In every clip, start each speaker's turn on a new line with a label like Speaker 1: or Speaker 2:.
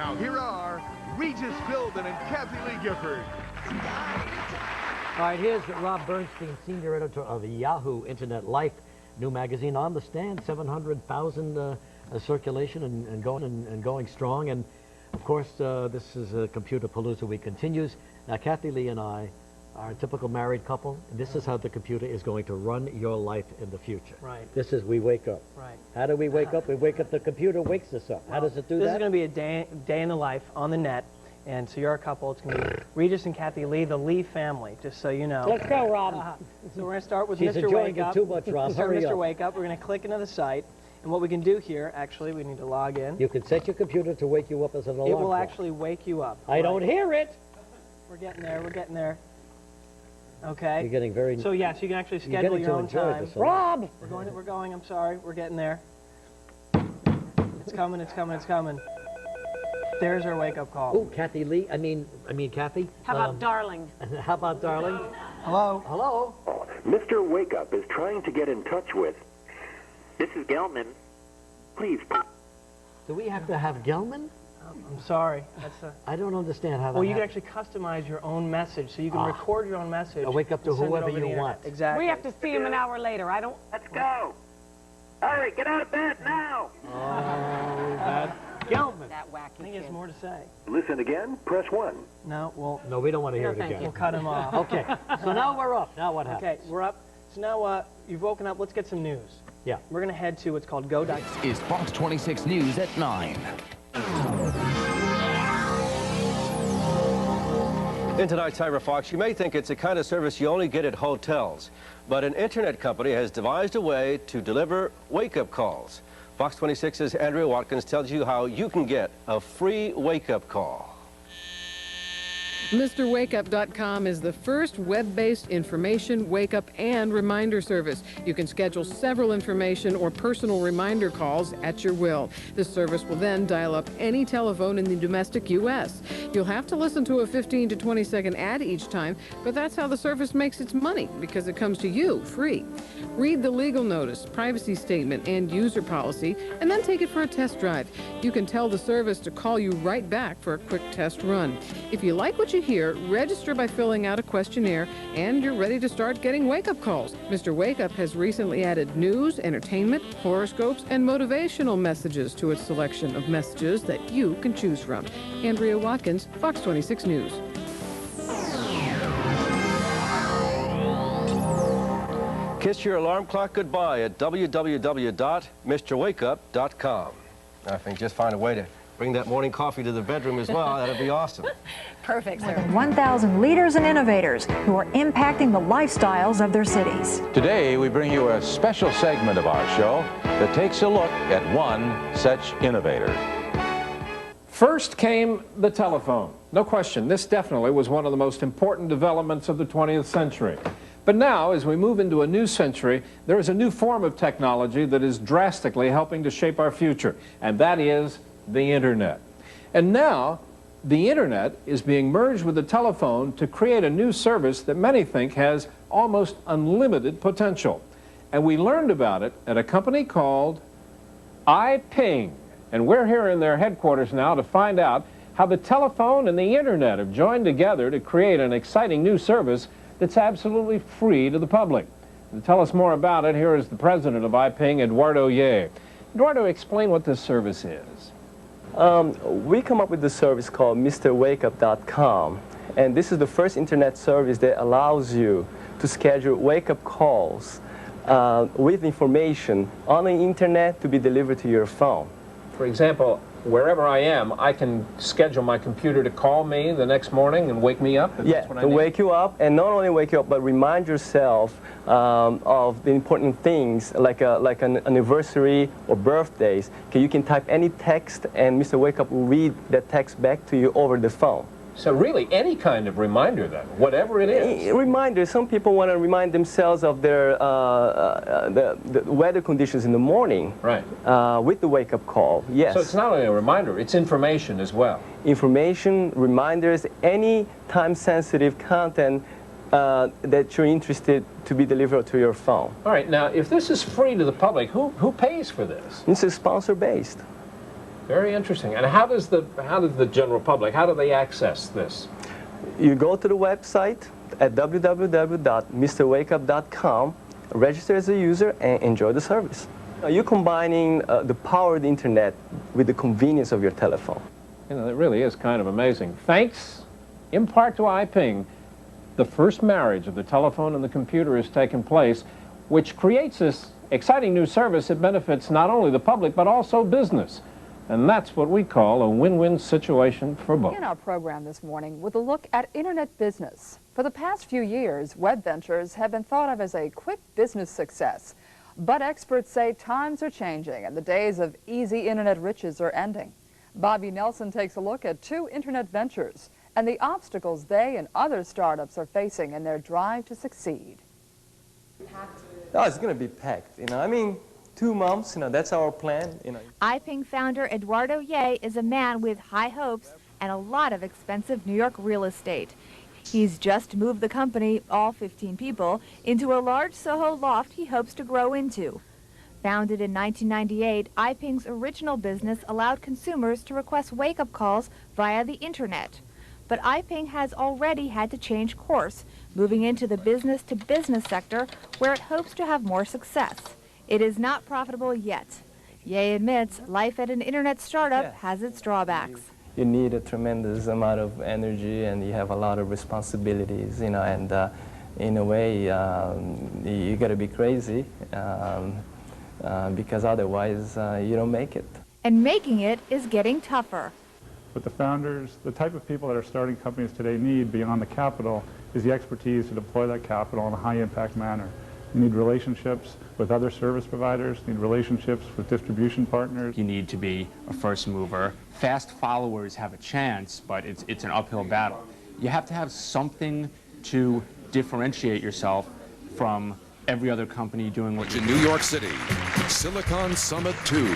Speaker 1: Now here are Regis Philbin and Kathy Lee Gifford.
Speaker 2: All right, here's Rob Bernstein, senior editor of Yahoo Internet Life, new magazine on the stand, 700,000 circulation and going strong. And of course, this is a Computer Palooza Week continues. Now, Kathy Lee and I are a typical married couple. This is how the computer is going to run your life in the future.
Speaker 3: Right.
Speaker 2: This is we wake up.
Speaker 3: Right.
Speaker 2: How do we wake up? We wake up, the computer wakes us up. How does it do that?
Speaker 3: This is going to be a day in the life on the net. And so you're a couple. It's going to be Regis and Kathy Lee, the Lee family, just so you know.
Speaker 2: Let's go, Rob.
Speaker 3: So we're going to start with
Speaker 2: She's
Speaker 3: Mr.
Speaker 2: enjoying
Speaker 3: Wakeup.
Speaker 2: it too much, Rob.
Speaker 3: Start
Speaker 2: Hurry
Speaker 3: Mr.
Speaker 2: up.
Speaker 3: Wakeup. We're going to click into the site. And what we can do here, actually, we need to log in.
Speaker 2: You can set your computer to wake you up as an alarm
Speaker 3: It will
Speaker 2: clock.
Speaker 3: actually wake you up.
Speaker 2: I don't hear it.
Speaker 3: We're getting there. We're getting there. Okay.
Speaker 2: You're getting very...
Speaker 3: So, yes, you can actually schedule your own time.
Speaker 2: Rob!
Speaker 3: We're going. I'm sorry. We're getting there. It's coming. It's coming. It's coming. There's our wake-up call.
Speaker 2: Oh, Kathy Lee. I mean, Kathy.
Speaker 4: How about darling?
Speaker 2: How about darling?
Speaker 3: Hello?
Speaker 2: Hello?
Speaker 5: Mr. Wakeup is trying to get in touch with... This is Gelman. Please...
Speaker 2: Do we have to have Gelman?
Speaker 3: I'm sorry. That's
Speaker 2: I don't understand how that
Speaker 3: Well, you can
Speaker 2: happens.
Speaker 3: actually customize your own message, so you can record your own message.
Speaker 2: Wake up to
Speaker 3: and send it
Speaker 2: whoever
Speaker 3: over the
Speaker 2: you
Speaker 3: internet.
Speaker 2: want.
Speaker 3: Exactly.
Speaker 4: We have to see him an hour later. I don't...
Speaker 5: Let's go! Hurry, get out of bed now!
Speaker 2: Oh, Gelman.
Speaker 4: That wacky
Speaker 3: I think he
Speaker 4: kid.
Speaker 3: has more to say.
Speaker 5: Listen again, press 1.
Speaker 3: No, well,
Speaker 2: No, we don't want to hear it
Speaker 4: thank
Speaker 2: again.
Speaker 4: you.
Speaker 3: we'll cut him off.
Speaker 2: Okay, so now we're up. Now what happens?
Speaker 3: Okay, we're up. So now you've woken up. Let's get some news.
Speaker 2: Yeah.
Speaker 3: We're going to head to what's called go.com.
Speaker 6: Is Fox 26 News at 9.
Speaker 7: In tonight's Cyber Fox, you may think it's a kind of service you only get at hotels, but an internet company has devised a way to deliver wake-up calls. Fox 26's Andrea Watkins tells you how you can get a free wake-up call.
Speaker 8: MrWakeup.com is the first web-based information, wake-up, and reminder service. You can schedule several information or personal reminder calls at your will. This service will then dial up any telephone in the domestic U.S. You'll have to listen to a 15 to 20-second ad each time, but that's how the service makes its money, because it comes to you free. Read the legal notice, privacy statement, and user policy, and then take it for a test drive. You can tell the service to call you right back for a quick test run. If you like what you hear, register by filling out a questionnaire, and you're ready to start getting wake-up calls. Mr. Wakeup has recently added news, entertainment, horoscopes, and motivational messages to its selection of messages that you can choose from. Andrea Watkins, Fox 26 News.
Speaker 7: Kiss your alarm clock goodbye at www.MrWakeup.com. I think just find a way to bring that morning coffee to the bedroom as well. That'd be awesome.
Speaker 4: Perfect, sir.
Speaker 9: 1,000 leaders and innovators who are impacting the lifestyles of their cities.
Speaker 10: Today, we bring you a special segment of our show that takes a look at one such innovator.
Speaker 11: First came the telephone. No question, this definitely was one of the most important developments of the 20th century. But now, as we move into a new century, there is a new form of technology that is drastically helping to shape our future, and that is the Internet. And now, the Internet is being merged with the telephone to create a new service that many think has almost unlimited potential. And we learned about it at a company called iPing. And we're here in their headquarters now to find out how the telephone and the Internet have joined together to create an exciting new service that's absolutely free to the public. To tell us more about it, here is the president of iPing, Eduardo Ye. Eduardo, explain what this service is.
Speaker 12: We come up with this service called MrWakeup.com, and this is the first internet service that allows you to schedule wake-up calls with information on the internet to be delivered to your phone.
Speaker 11: For example, wherever I am, I can schedule my computer to call me the next morning and wake me up?
Speaker 12: Yeah, to wake you up, and not only wake you up, but remind yourself of the important things like an anniversary or birthdays. Okay, you can type any text, and Mr. Wakeup will read that text back to you over the phone.
Speaker 11: So really, any kind of reminder then, whatever it is.
Speaker 12: Reminder. Some people want to remind themselves of their the weather conditions in the morning.
Speaker 11: Right.
Speaker 12: With the wake-up call. Yes.
Speaker 11: So it's not only a reminder; it's information as well.
Speaker 12: Information, reminders, any time-sensitive content that you're interested to be delivered to your phone.
Speaker 11: All right. Now, if this is free to the public, who pays for this?
Speaker 12: This is sponsor-based.
Speaker 11: Very interesting. And how does the general public, how do they access this?
Speaker 12: You go to the website at www.MrWakeup.com, register as a user, and enjoy the service. You're combining the power of the internet with the convenience of your telephone.
Speaker 11: You know, it really is kind of amazing. Thanks in part to iPing, the first marriage of the telephone and the computer has taken place, which creates this exciting new service that benefits not only the public but also business. And that's what we call a win-win situation for both.
Speaker 13: In our program this morning with a look at internet business. For the past few years, web ventures have been thought of as a quick business success. But experts say times are changing and the days of easy internet riches are ending. Bobby Nelson takes a look at 2 internet ventures and the obstacles they and other startups are facing in their drive to succeed.
Speaker 12: Oh, it's going to be packed, you know. I mean, 2 months, you know, that's our plan, you know.
Speaker 14: iPing founder Eduardo Ye is a man with high hopes and a lot of expensive New York real estate. He's just moved the company, all 15 people, into a large Soho loft he hopes to grow into. Founded in 1998, iPing's original business allowed consumers to request wake-up calls via the internet. But iPing has already had to change course, moving into the business-to-business sector where it hopes to have more success. It is not profitable yet. Ye admits life at an internet startup has its drawbacks.
Speaker 12: You need a tremendous amount of energy and you have a lot of responsibilities, you know, and in a way you got to be crazy because otherwise you don't make it.
Speaker 14: And making it is getting tougher.
Speaker 15: What the founders, the type of people that are starting companies today need beyond the capital is the expertise to deploy that capital in a high-impact manner. You need relationships with other service providers, you need relationships with distribution partners.
Speaker 16: You need to be a first mover. Fast followers have a chance, but it's an uphill battle. You have to have something to differentiate yourself from every other company doing what you do.
Speaker 17: In New York City, Silicon Summit 2.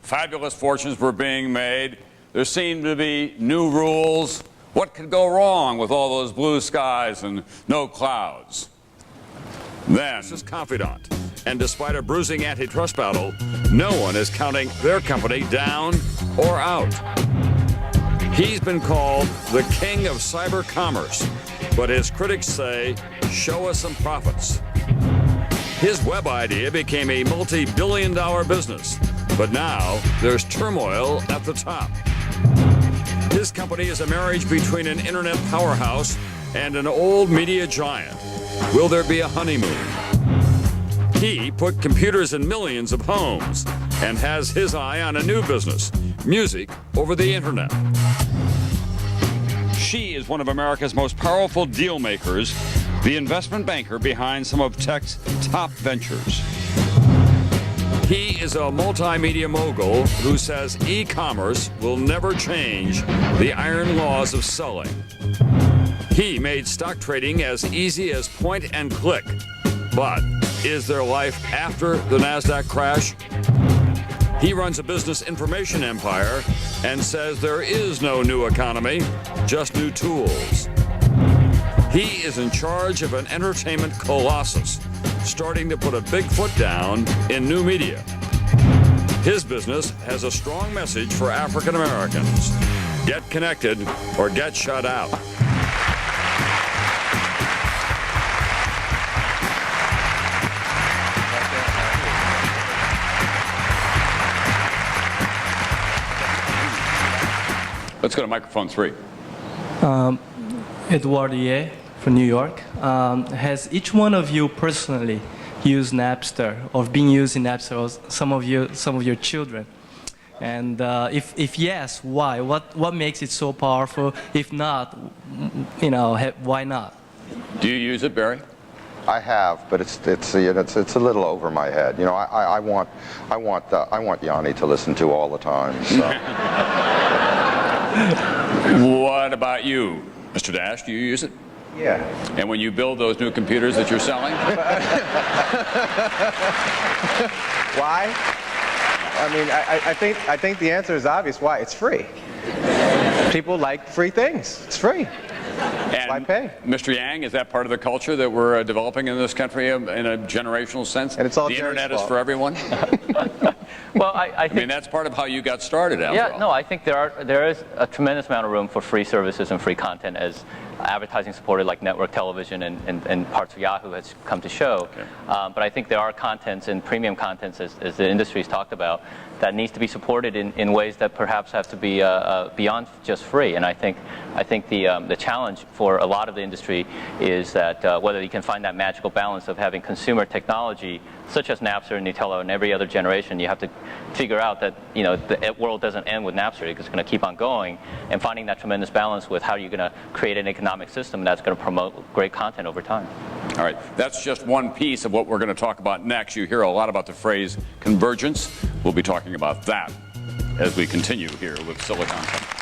Speaker 18: Fabulous fortunes were being made. There seemed to be new rules. What could go wrong with all those blue skies and no clouds? Then,
Speaker 17: This is Confidant, and despite a bruising antitrust battle, no one is counting their company down or out. He's been called the king of cyber commerce, but his critics say, show us some profits. His web idea became a multi-billion-dollar business, but now there's turmoil at the top. His company is a marriage between an internet powerhouse and an old media giant. Will there be a honeymoon? He put computers in millions of homes and has his eye on a new business, music over the internet.
Speaker 18: she is one of America's most powerful deal makers, the investment banker behind some of tech's top ventures. He is a multimedia mogul who says e-commerce will never change the iron laws of selling. He made stock trading as easy as point and click. But is there life after the NASDAQ crash? He runs a business information empire and says there is no new economy, just new tools. He is in charge of an entertainment colossus, starting to put a big foot down in new media. His business has a strong message for African Americans. Get connected or get shut out. Let's go to microphone 3.
Speaker 12: Eduardo Ye from New York. Has each one of you personally used Napster or been using Napster, or some of your children? And if yes, why? What makes it so powerful? If not, why not?
Speaker 18: Do you use it, Barry?
Speaker 19: I have, but it's a little over my head. You know, I want Yanni to listen to all the time. So.
Speaker 18: What about you, Mr. Dash? Do you use it?
Speaker 19: Yeah.
Speaker 18: And when you build those new computers that you're selling?
Speaker 20: Why? I mean, I think the answer is obvious. Why? It's free. People like free things. It's free.
Speaker 18: And
Speaker 20: why pay?
Speaker 18: Mr. Yang, is that part of the culture that we're developing in this country in a generational sense?
Speaker 20: And it's all
Speaker 18: the
Speaker 20: Jerry's
Speaker 18: internet
Speaker 20: fault.
Speaker 18: is for everyone?
Speaker 21: Well, I think,
Speaker 18: mean, that's part of how you got started, after all.
Speaker 21: no, I think there is a tremendous amount of room for free services and free content as advertising supported like network television and parts of Yahoo has come to show. Okay. But I think there are contents and premium contents, as the industry's talked about, that needs to be supported in ways that perhaps have to be beyond just free. And I think the challenge for a lot of the industry is that whether you can find that magical balance of having consumer technology such as Napster and Nutella and every other generation. You have to figure out that, you know, the world doesn't end with Napster. It's going to keep on going, and finding that tremendous balance with how you're going to create an economic system that's going to promote great content over time.
Speaker 18: All right, that's just one piece of what we're going to talk about next. You hear a lot about the phrase convergence. We'll be talking about that as we continue here with Silicon Valley.